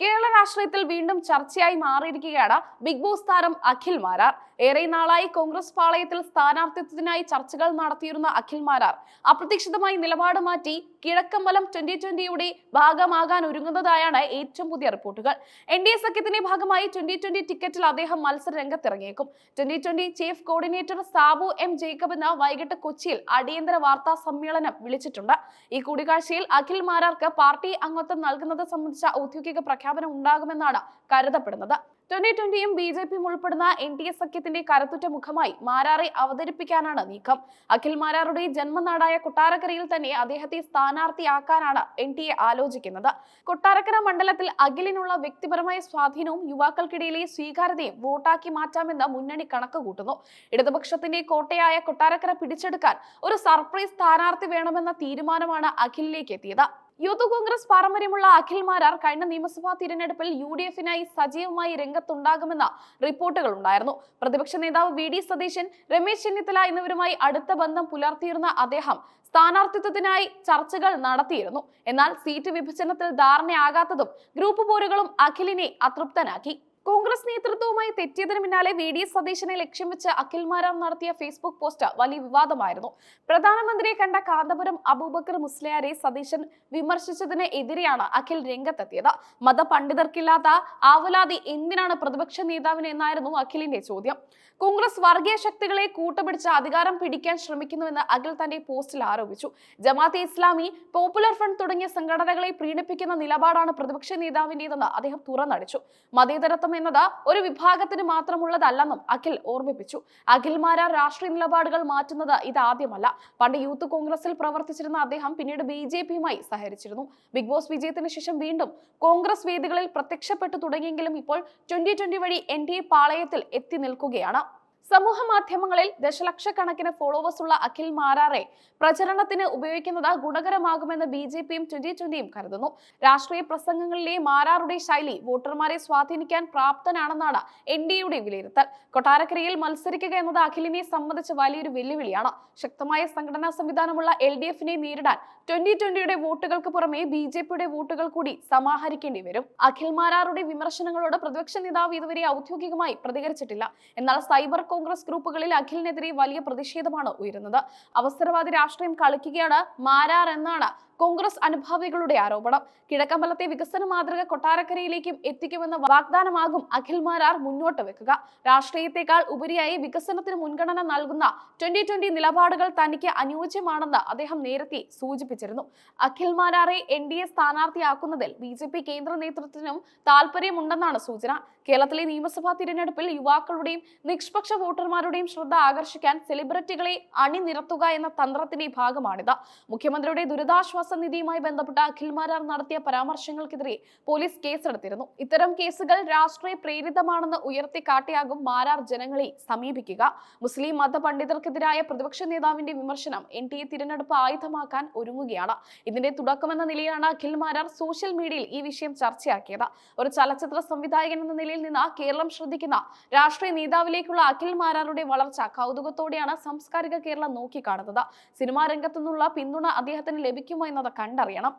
കേരള രാഷ്ട്രീയത്തിൽ വീണ്ടും ചർച്ചയായി മാറിയിരിക്കുകയാണ് ബിഗ് ബോസ് താരം അഖിൽ മാരാർ. ഏറെ നാളായി കോൺഗ്രസ് പാളയത്തിൽ സ്ഥാനാർത്ഥിത്വത്തിനായി ചർച്ചകൾ നടത്തിയിരുന്ന അഖിൽ മാരാർ അപ്രതീക്ഷിതമായി നിലപാട് മാറ്റി കിഴക്കമ്പലം 2020യുടെ ഭാഗമാകാൻ ഒരുങ്ങുന്നതായാണ് ഏറ്റവും പുതിയ റിപ്പോർട്ടുകൾ. NDA സഖ്യത്തിന്റെ ഭാഗമായി 2020 ടിക്കറ്റിൽ അദ്ദേഹം മത്സര രംഗത്തിറങ്ങിയേക്കും. 2020 chief coordinator Sabu M Jacob ഇന്ന് വൈകിട്ട് കൊച്ചിയിൽ അടിയന്തര വാർത്താ സമ്മേളനം വിളിച്ചിട്ടുണ്ട്. ഈ കൂടിക്കാഴ്ചയിൽ അഖിൽ മാരാർക്ക് പാർട്ടി അംഗത്വം നൽകുന്നത് സംബന്ധിച്ച ഔദ്യോഗിക പ്രഖ്യാപനം ഉണ്ടാകുമെന്നാണ് കരുതപ്പെടുന്നത്. 2020യും BJPയും ഉൾപ്പെടുന്ന NDA സഖ്യത്തിന്റെ കരുത്തുറ്റ മുഖമായി മാരാറെ അവതരിപ്പിക്കാനാണ് നീക്കം. അഖിൽ മാരാറുടെ ജന്മനാടായ കൊട്ടാരക്കരയിൽ തന്നെ അദ്ദേഹത്തെ സ്ഥാനാർത്ഥിയാക്കാനാണ് NDA ആലോചിക്കുന്നത്. കൊട്ടാരക്കര മണ്ഡലത്തിൽ അഖിലിനുള്ള വ്യക്തിപരമായ സ്വാധീനവും യുവാക്കൾക്കിടയിലെ സ്വീകാര്യതയും വോട്ടാക്കി മാറ്റാമെന്ന് മുന്നണി കണക്ക് കൂട്ടുന്നു. ഇടതുപക്ഷത്തിന്റെ കോട്ടയായ കൊട്ടാരക്കര പിടിച്ചെടുക്കാൻ ഒരു സർപ്രൈസ് സ്ഥാനാർത്ഥി വേണമെന്ന തീരുമാനമാണ് അഖിലിലേക്ക് എത്തിയത്. യൂത്ത് കോൺഗ്രസ് പാരമ്പര്യമുള്ള അഖിൽ മാരാർ കഴിഞ്ഞ നിയമസഭാ തിരഞ്ഞെടുപ്പിൽ UDFനായി സജീവമായി രംഗത്തുണ്ടാകുമെന്ന റിപ്പോർട്ടുകൾ ഉണ്ടായിരുന്നു. പ്രതിപക്ഷ നേതാവ് VD സതീശൻ, രമേശ് ചെന്നിത്തല എന്നിവരുമായി അടുത്ത ബന്ധം പുലർത്തിയിരുന്ന അദ്ദേഹം സ്ഥാനാർത്ഥിത്വത്തിനായി ചർച്ചകൾ നടത്തിയിരുന്നു. എന്നാൽ സീറ്റ് വിഭജനത്തിൽ ധാരണയാകാത്തതും ഗ്രൂപ്പ് പോരുകളും അഖിലിനെ അതൃപ്തനാക്കി. കോൺഗ്രസ് നേതൃത്വവുമായി തെറ്റിയതിനു പിന്നാലെ VD സതീശനെ ലക്ഷ്യം വെച്ച് അഖിൽ മാരാർ നടത്തിയ ഫേസ്ബുക്ക് പോസ്റ്റ് വലിയ വിവാദമായിരുന്നു. പ്രധാനമന്ത്രിയെ കണ്ട കാന്തപുരം അബൂബക്കർ മുസ്ലിയാരെ സതീശൻ വിമർശിച്ചതിന് എതിരെയാണ് അഖിൽ രംഗത്തെത്തിയത്. മതപണ്ഡിതർക്കില്ലാത്ത ആവലാതി എന്തിനാണ് പ്രതിപക്ഷ നേതാവിന് എന്നായിരുന്നു അഖിലിന്റെ ചോദ്യം. കോൺഗ്രസ് വർഗീയ ശക്തികളെ കൂട്ടുപിടിച്ച് അധികാരം പിടിക്കാൻ ശ്രമിക്കുന്നുവെന്ന് അഖിൽ തന്റെ പോസ്റ്റിൽ ആരോപിച്ചു. ജമാഅത്തെ ഇസ്ലാമി, പോപ്പുലർ ഫ്രണ്ട് തുടങ്ങിയ സംഘടനകളെ പ്രീണിപ്പിക്കുന്ന നിലപാടാണ് പ്രതിപക്ഷ നേതാവിന്റേതെന്ന് അദ്ദേഹം തുറന്നടിച്ചു. മതേതരത്വം എന്നത് ഒരു വിഭാഗത്തിന് മാത്രമുള്ളതല്ലെന്നും അഖിൽ ഓർമ്മിപ്പിച്ചു. അഖിൽ മാരാർ രാഷ്ട്രീയ നിലപാടുകൾ മാറ്റുന്നത് ഇതാദ്യമല്ല. പണ്ട് യൂത്ത് കോൺഗ്രസിൽ പ്രവർത്തിച്ചിരുന്ന അദ്ദേഹം പിന്നീട് BJPയുമായി സഹകരിച്ചിരുന്നു. ബിഗ് ബോസ് വിജയത്തിന് ശേഷം വീണ്ടും കോൺഗ്രസ് വേദികളിൽ പ്രത്യക്ഷപ്പെട്ടു തുടങ്ങിയെങ്കിലും ഇപ്പോൾ 2020 വഴി NDA പാളയത്തിൽ എത്തി നിൽക്കുകയാണ്. സമൂഹ മാധ്യമങ്ങളിൽ ദശലക്ഷക്കണക്കിന് ഫോളോവേഴ്സ് ഉള്ള അഖിൽ മാരാറെ പ്രചരണത്തിന് ഉപയോഗിക്കുന്നത് ഗുണകരമാകുമെന്ന് BJPയും 2020യും കരുതുന്നു. രാഷ്ട്രീയ പ്രസംഗങ്ങളിലെ മാരാറുടെ ശൈലി വോട്ടർമാരെ സ്വാധീനിക്കാൻ പ്രാപ്തനാണെന്നാണ് NDAയുടെ വിലയിരുത്തൽ. കൊട്ടാരക്കരയിൽ മത്സരിക്കുക എന്നത് അഖിലിനെ സംബന്ധിച്ച് വലിയൊരു വെല്ലുവിളിയാണ്. ശക്തമായ സംഘടനാ സംവിധാനമുള്ള LDFനെ നേരിടാൻ 2020യുടെ വോട്ടുകൾക്ക് പുറമെ BJPയുടെ വോട്ടുകൾ കൂടി സമാഹരിക്കേണ്ടി വരും. അഖിൽ മാരാറുടെ വിമർശനങ്ങളോട് പ്രതിപക്ഷ നേതാവ് ഇതുവരെ ഔദ്യോഗികമായി പ്രതികരിച്ചിട്ടില്ല. എന്നാൽ സൈബർ കോൺഗ്രസ് ഗ്രൂപ്പുകളിൽ അഖിലിനെതിരെ വലിയ പ്രതിഷേധമാണ് ഉയരുന്നത്. അവസരവാദി രാഷ്ട്രീയം കളിക്കുകയാണ് മാരാർ എന്നാണ് കോൺഗ്രസ് അനുഭാവികളുടെ ആരോപണം. കിഴക്കമ്പലത്തെ വികസന മാതൃക കൊട്ടാരക്കരയിലേക്കും എത്തിക്കുമെന്ന വാഗ്ദാനമാകും അഖിൽ മാരാർ മുന്നോട്ട് വെക്കുക. രാഷ്ട്രീയത്തെക്കാൾ ഉപരിയായി വികസനത്തിന് മുൻഗണന നൽകുന്ന 2020 നിലപാടുകൾ തനിക്ക് അനുയോജ്യമാണെന്ന് അദ്ദേഹം നേരത്തെ സൂചിപ്പിച്ചിരുന്നു. അഖിൽ മാരാറെ NDA സ്ഥാനാർത്ഥിയാക്കുന്നതിൽ BJP കേന്ദ്ര നേതൃത്വത്തിനും താല്പര്യമുണ്ടെന്നാണ് സൂചന. കേരളത്തിലെ നിയമസഭാ തിരഞ്ഞെടുപ്പിൽ യുവാക്കളുടെയും നിഷ്പക്ഷ വോട്ടർമാരുടെയും ശ്രദ്ധ ആകർഷിക്കാൻ സെലിബ്രിറ്റികളെ അണിനിരത്തുക എന്ന തന്ത്രത്തിന്റെ ഭാഗമാണിത്. മുഖ്യമന്ത്രിയുടെ ദുരിതാശ്വാസ നിധിയുമായി ബന്ധപ്പെട്ട അഖിൽ മാരാർ നടത്തിയ പരാമർശങ്ങൾക്കെതിരെ പോലീസ് കേസെടുത്തിരുന്നു. ഇത്തരം കേസുകൾ രാഷ്ട്രീയ പ്രേരിതമാണെന്ന് ഉയർത്തിക്കാട്ടിയാകും മാരാർ ജനങ്ങളെ സമീപിക്കുക. മുസ്ലിം മതപണ്ഡിതർക്കെതിരായ പ്രതിപക്ഷ നേതാവിന്റെ വിമർശനം NDA തിരഞ്ഞെടുപ്പ് ആയുധമാക്കാൻ ഒരുങ്ങുകയാണ്. ഇതിന്റെ തുടക്കമെന്ന നിലയിലാണ് അഖിൽ മാരാർ സോഷ്യൽ മീഡിയയിൽ ഈ വിഷയം ചർച്ചയാക്കിയത്. ഒരു ചലച്ചിത്ര സംവിധായകൻ എന്ന നിലയിൽ നിന്ന് കേരളം ശ്രദ്ധിക്കുന്ന രാഷ്ട്രീയ നേതാവിലേക്കുള്ള അഖിൽ മാരാറുടെ വളർച്ച കൗതുകത്തോടെയാണ് സാംസ്കാരിക കേരളം നോക്കിക്കാണുന്നത്. സിനിമാ രംഗത്തു നിന്നുള്ള പിന്തുണ അദ്ദേഹത്തിന് ലഭിക്കുമോ എന്നത് കണ്ടറിയണം.